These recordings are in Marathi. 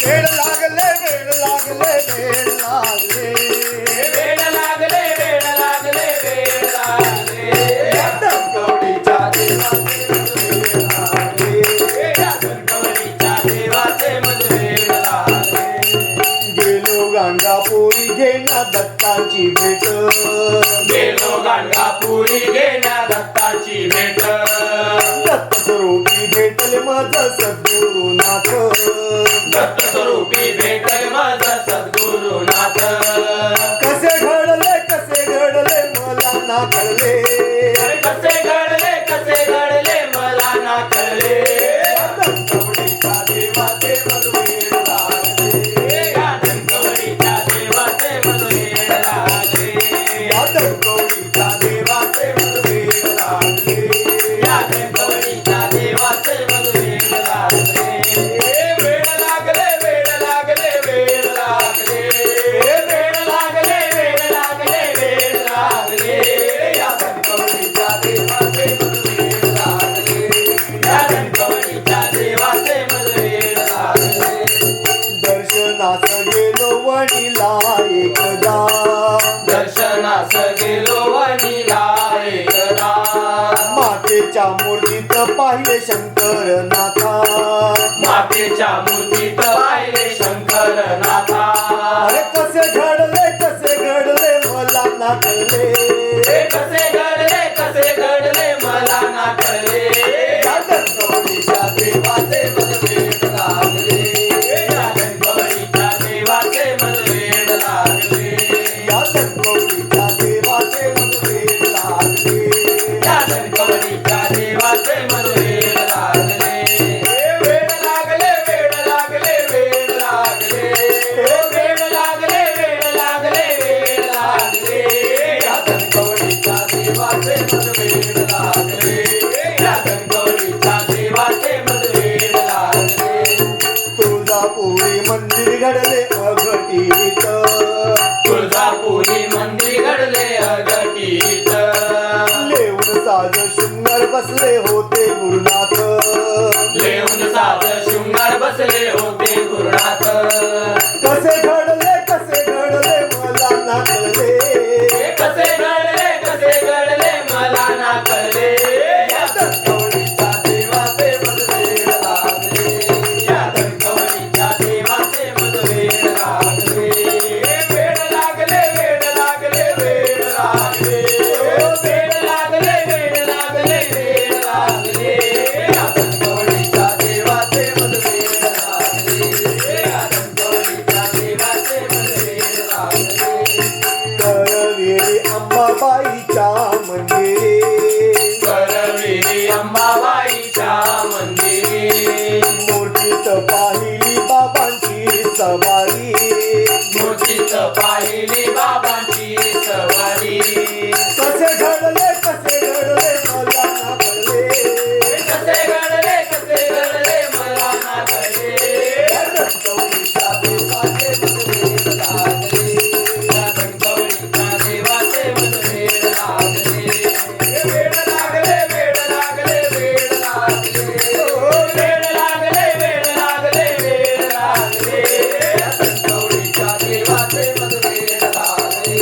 वेड लागले वेड लागले वेड लागले वेड लागले वेड लागले वेड लागले या कवडीच्या देवाचे वेड लागले या कवडीच्या देवाचे वेड लागले गेलो गाणगापुरी घेण्या दत्ताची भेट गेलो गाणगापुरी घेण्या दत्ताची भेट दत्त स्वरूपी भेटले माझा सद्गुरुनाथ दत्त स्वरूपी भेटल माझा सद्गुरुनाथ कसे घडले मला ना कळले कसे घडले मला ना कळले कवडीच्या देवाचे वेड लागले या कवडीच्या देवाचे वेड लागले या कवडीच्या देवाचे वेड लागले या कवडीच्या देवाचे वेड लागले वेड लागले वेड लागले वेड लागले वेड लागले वेड लागले वेड लागले या कवडीच्या देवाचे वेड लागले या कवडीच्या देवाचे वेड लागले दर्शनास गेलो वडिला एकदा दर्शनास गेलो वनिला एकदा मातेच्या मूर्तीत पाहिले शंकरनाथा मातेच्या मूर्तीत पाहिले शंकरनाथा अरे कसे घडले मला ना कळले कसे घडले मला ना कळले या कवडीच्या देवाचे वेड लागले या कवडीच्या देवाचे वेड लागले या कवडीच्या देवाचे वेड लागले या कवडीच्या देवाचे वेड लागले वेड लागले वेड लागले वेड लागले वेड लागले वेड लागले वेड लागले या कवडीच्या देवाचे वेड लागले या कवडीच्या देवाचे वेड लागले तुळजापुरी मंदिर घडले अघटित तुळजापुरी मंदिर घडले अघटित लेऊन साज शृंगार बसले होते गुरुनाथ लेऊन साध शृंगार बसले होते गुरुनाथ कसे घडले मला ना कळले कसे घडले मला ना कळले या कवडीच्या देवाचे वेड लागले या कवडीच्या देवाचे वेड लागले वेड लागले वेड लागले वेड लागले वेड लागले वेड लागले वेड लागले या कवडीच्या देवाचे वेड लागले या कवडीच्या देवाचे वेड लागले करवेरी अंबाबाईच्या मंदिरी करवेरी अंबाबाईच्या मंदिरी मूर्तीत पाहिली बाबांची सवारी मूर्तीत पाहिली बाबांची सवारी कसे घडले मला ना कळले कसे घडले मला ना कळले या कवडीच्या देवाचे वेड लागले या कवडीच्या देवाचे वेड लागले वेड लागले वेड लागले वेड लागले वेड लागले वेड लागले वेड लागले या कवडीच्या देवाचे वेड लागले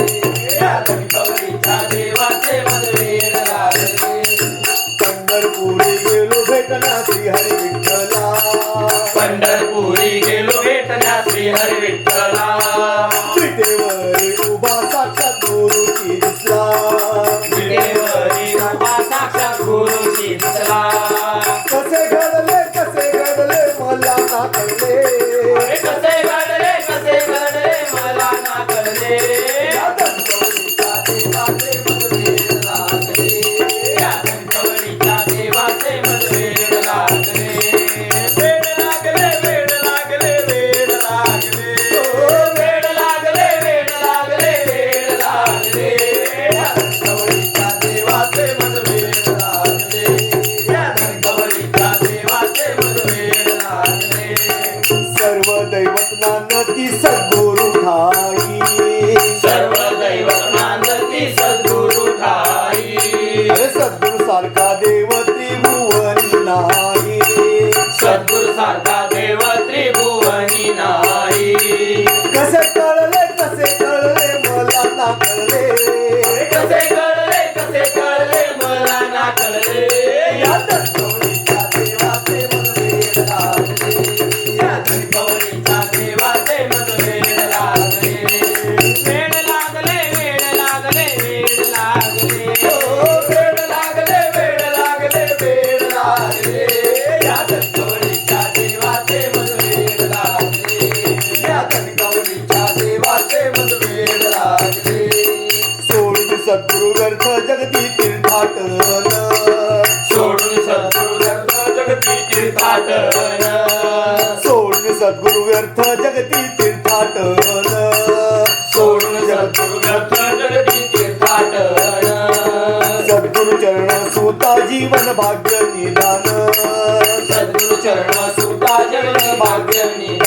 या कवडीच्या देवाचे वेड लागले पंढरपुरी गेलो भेटना श्रीहरी विठ्ठला पंढरपुरी गेलो भेटण्या श्रीहरी विठ्ठला विटेवरी उभा साक्षात गुरुची दिसला विटेवरी उभा साक्षात गुरुची दिसला कसे घडले मला ना कळले कसे घडले मला ना कळले या कवडीच्या देवाचे वेड लागले या कवडीच्या देवाचे वेड लागले वेड लागले वेड लागले वेड लागले वेड लागले वेड लागले वेड लागले या कवडीच्या देवाचे वेड लागले या कवडीच्या देवाचे वेड लागले सर्व दैवत नानती सद्गुरु ठाई सर्व दैवत नांदती सद्गुरु ठाई अरे सद्गुरु सारखा देव त्रिभुवनी नाही सद्गुरु सारखा देव त्रिभुवनी नाही कवळीच्या देवाचे मज वेड लागले वेड लागले वेड लागले वेड लागले ओ वेड लागले वेड लागले वेड लागले या कवळीच्या देवाचे मज वेड लागले या कणकवलीच्या देवाचे मज वेड लागले सोडून सद्गुरु व्यर्थ जगती तीर्थाटन सोडून सद्गुरु व्यर्थ जगती तीर्थाटन सोडून सद्गुरु व्यर्थ जगती तीर्थाटन सोडून सद्गुरु व्यर्थ जगती तीर्थाटन सद्गुरु चरण सुता जीवन भाग्य निदान सद्गुरु चरण सुता जगन भाग्य निदान